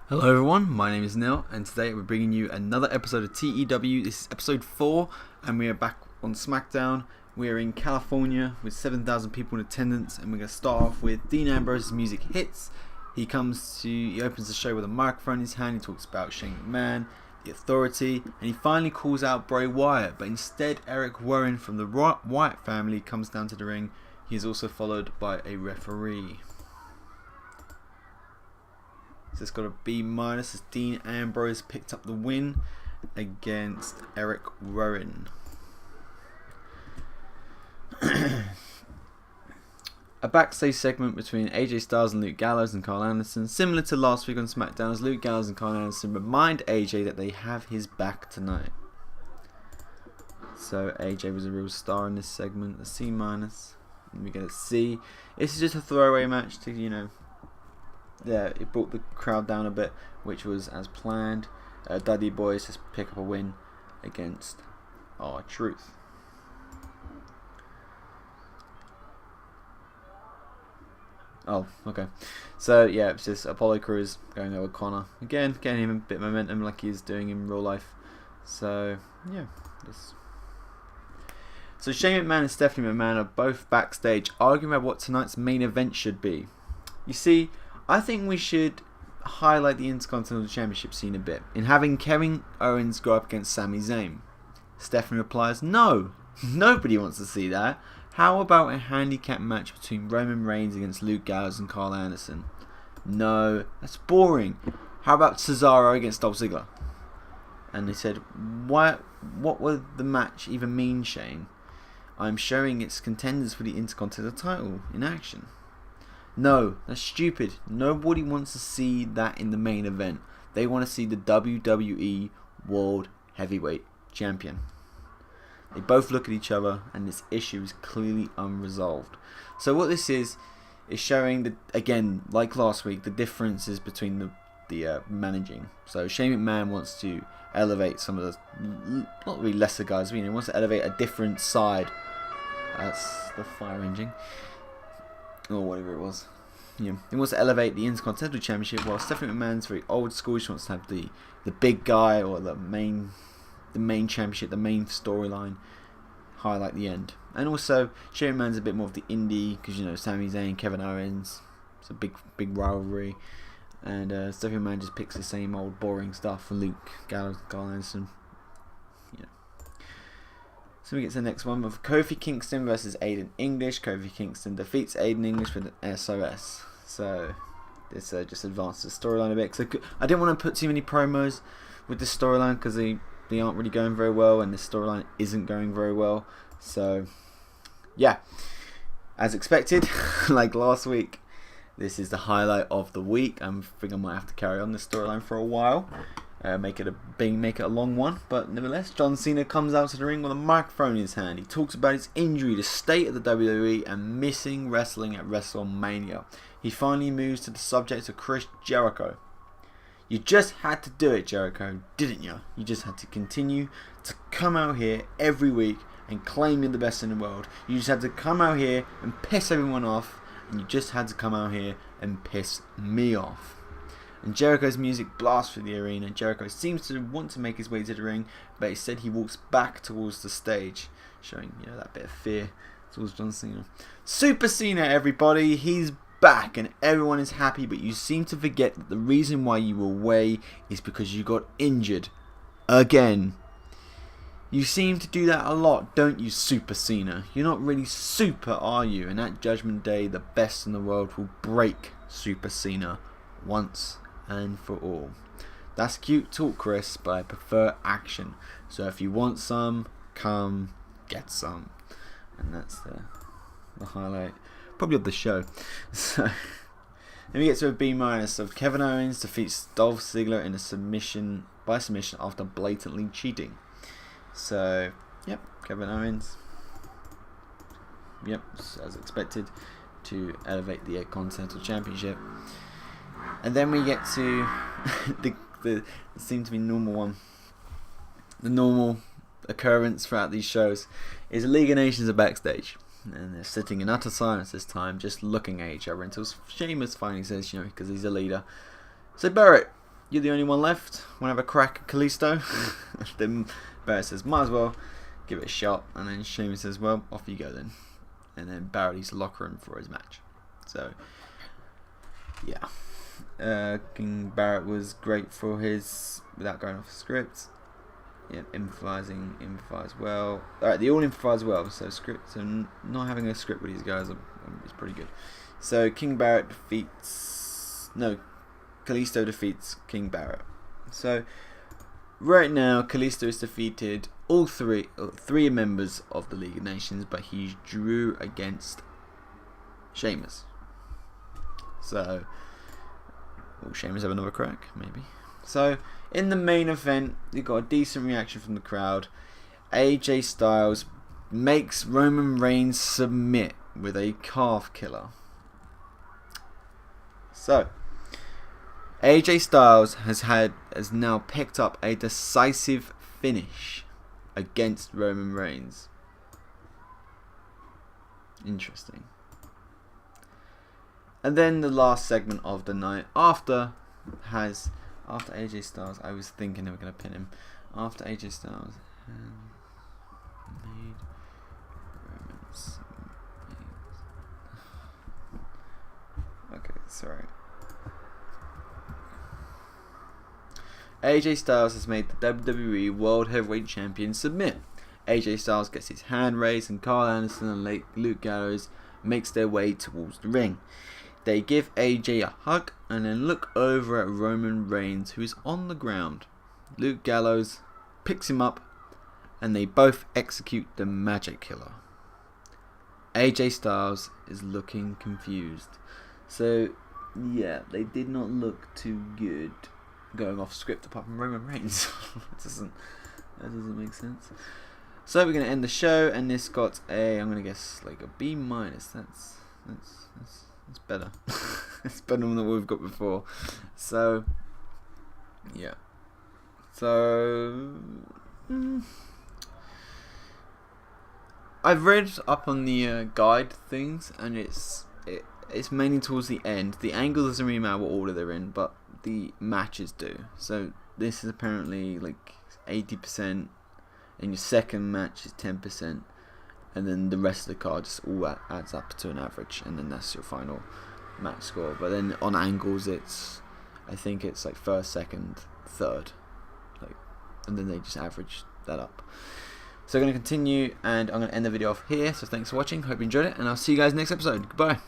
Hello everyone, my name is Neil and today we're bringing you another episode of TEW. This is episode 4 and we are back on SmackDown. We are in California with 7,000 people in attendance and we're going to start off with Dean Ambrose's music hits. He opens the show with a microphone in his hand. He talks about Shane McMahon, the Authority, and he finally calls out Bray Wyatt, but instead Eric Warren from the Wyatt family comes down to the ring. He is also followed by a referee. So it's got a B- as Dean Ambrose picked up the win against Eric Rowan. A backstage segment between AJ Styles and Luke Gallows and Carl Anderson, similar to last week on SmackDown, as Luke Gallows and Carl Anderson remind AJ that they have his back tonight. So AJ was a real star in this segment, a C-. And we get a C. This is just a throwaway match to, yeah, it brought the crowd down a bit, which was as planned. Dudley Boys just pick up a win against R-Truth. Oh, okay. So yeah, it's just Apollo Crews going over Connor again, getting him a bit of momentum like he's doing in real life. So yeah, So Shane McMahon and Stephanie McMahon are both backstage arguing about what tonight's main event should be. You see, I think we should highlight the Intercontinental Championship scene a bit in having Kevin Owens go up against Sami Zayn. Stephanie replies, no, nobody wants to see that. How about a handicap match between Roman Reigns against Luke Gallows and Carl Anderson? No, that's boring. How about Cesaro against Dolph Ziggler? And they said, what would the match even mean, Shane? I'm showing its contenders for the Intercontinental title in action. No, that's stupid. Nobody wants to see that in the main event. They want to see the WWE World Heavyweight Champion. They both look at each other and this issue is clearly unresolved. So what this is showing, that again, like last week, the differences between the managing. So Shane McMahon wants to elevate some of the, not really lesser guys, he wants to elevate a different side. That's the fire engine. Or whatever it was. Yeah. He wants to elevate the Intercontinental Championship, while Stephanie McMahon's very old school. She wants to have the big guy or the main championship, the main storyline, highlight the end. And also, Shane McMahon's a bit more of the indie, because Sami Zayn, Kevin Owens, it's a big rivalry. And Stephanie McMahon just picks the same old boring stuff for Luke Gallows, Carl Anderson. So we get to the next one with Kofi Kingston versus Aiden English. Kofi Kingston defeats Aiden English with an SOS. So this just advances the storyline a bit. So I didn't want to put too many promos with this storyline because they aren't really going very well, and this storyline isn't going very well. So yeah, as expected, like last week, this is the highlight of the week. I think I might have to carry on this storyline for a while. Make it a long one, but nevertheless, John Cena comes out to the ring with a microphone in his hand. He talks about his injury, the state of the WWE, and missing wrestling at WrestleMania. He finally moves to the subject of Chris Jericho. You just had to do it, Jericho, didn't you? You just had to continue to come out here every week and claim you're the best in the world. You just had to come out here and piss everyone off, and you just had to come out here and piss me off. And Jericho's music blasts through the arena. Jericho seems to want to make his way to the ring, but instead he walks back towards the stage, showing that bit of fear towards John Cena. Super Cena, everybody, he's back and everyone is happy, but you seem to forget that the reason why you were away is because you got injured again. You seem to do that a lot, don't you, Super Cena? You're not really super, are you? And at Judgment Day, the best in the world will break Super Cena once and for all. That's cute talk, Chris, but I prefer action. So if you want some, come get some. And that's the highlight, probably of the show. So then we get to a B- of Kevin Owens defeats Dolph Ziggler in a submission after blatantly cheating. So yep, Kevin Owens, as expected, to elevate the Continental Championship. And then we get to the seems to be normal one. The normal occurrence throughout these shows is the League of Nations are backstage. And they're sitting in utter silence this time, just looking at each other until Sheamus finally says, because he's a leader, so Barrett, you're the only one left. Want to have a crack at Kalisto? Then Barrett says, might as well give it a shot. And then Sheamus says, well, off you go then. And then Barrett leaves the locker room for his match. So, yeah. King Barrett was great for his, without going off script. Yeah, improvising well. Alright, they all improvise well. So not having a script with these guys is pretty good. So King Barrett Kalisto defeats King Barrett. So right now Kalisto has defeated all three members of the League of Nations, but he drew against Sheamus. So will Sheamus have another crack? Maybe. So in the main event, you got a decent reaction from the crowd. AJ Styles makes Roman Reigns submit with a calf killer. So AJ Styles has now picked up a decisive finish against Roman Reigns. Interesting. And then the last segment of the night, after AJ Styles, I was thinking they were going to pin him. After AJ Styles made Roman's. Okay, sorry. AJ Styles has made the WWE World Heavyweight Champion submit. AJ Styles gets his hand raised, and Carl Anderson and Luke Gallows makes their way towards the ring. They give AJ a hug and then look over at Roman Reigns, who is on the ground. Luke Gallows picks him up and they both execute the Magic Killer. AJ Styles is looking confused. So yeah, they did not look too good going off script apart from Roman Reigns. that doesn't make sense. So we're going to end the show, and this got a, I'm going to guess like a B-. That's better. It's better than what we've got before. So yeah. So I've read up on the guide things, and it's mainly towards the end. The angle doesn't really matter what order they're in, but the matches do. So this is apparently like 80%, and your second match is 10%, and then the rest of the card just all adds up to an average, and then that's your final match score. But then on angles, I think it's like first, second, third, and then they just average that up. So I'm going to continue, and I'm going to end the video off here. So thanks for watching, hope you enjoyed it, and I'll see you guys next episode. Goodbye.